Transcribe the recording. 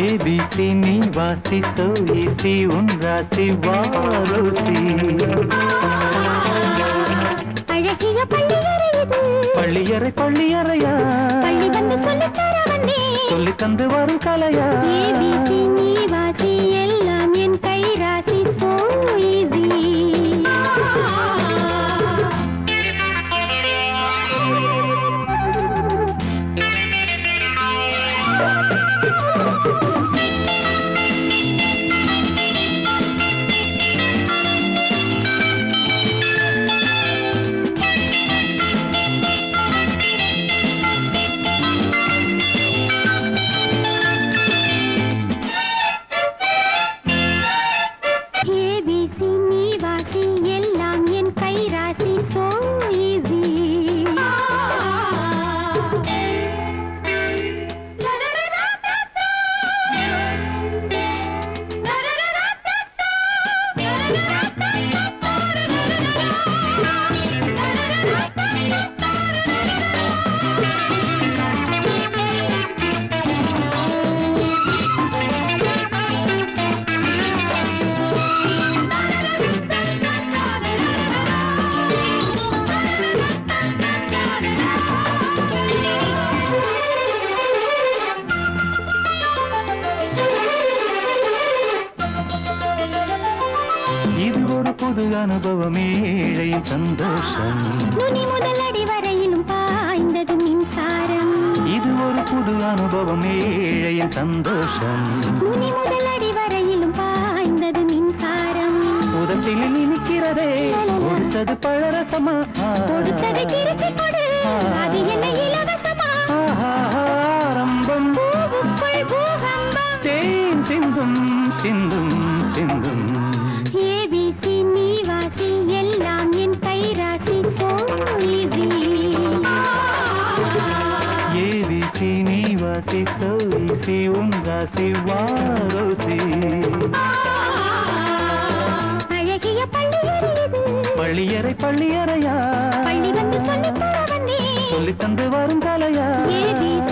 ABC நீ வாசி so easy உன் ராசி வாரோசி அழகிய பள்ளியறை பள்ளியறையா பள்ளி வந்து சொல்லித்தர வந்தே சொல்லி தந்து வரும் கலையா ABC நீ வாசி எல்லாம் என் கை ராசி so easy இது ஒரு புது அனுபவம் ஏழையின் சந்தோஷம் நுனி முதல் அடி வரையிலும் பாய்ந்தது மின்சாரம் இது ஒரு புது அனுபவம் ஏழையின் சந்தோஷம் நுனி முதல் அடி வரையிலும் பாய்ந்தது மின்சாரம் உதட்டில் இனிக்கிறதே கொடுத்தது பழரசமா கொடுத்தது திருப்பி கொடு அது என்ன இலவசமா ஆரம்பம் பூவுக்குள் பூகம்பம் தேன் சிந்தும் சிந்தும் சிந்தும் ABC நீ வாசி எல்லாம் என் கை ராசி so easy ABC நீ வாசி so easy உன் ராசி வாரோசி அழகிய பள்ளியறையா பள்ளி வந்து சொல்லித்தர வந்தே சொல்லி தந்து வரும் கலையா ABC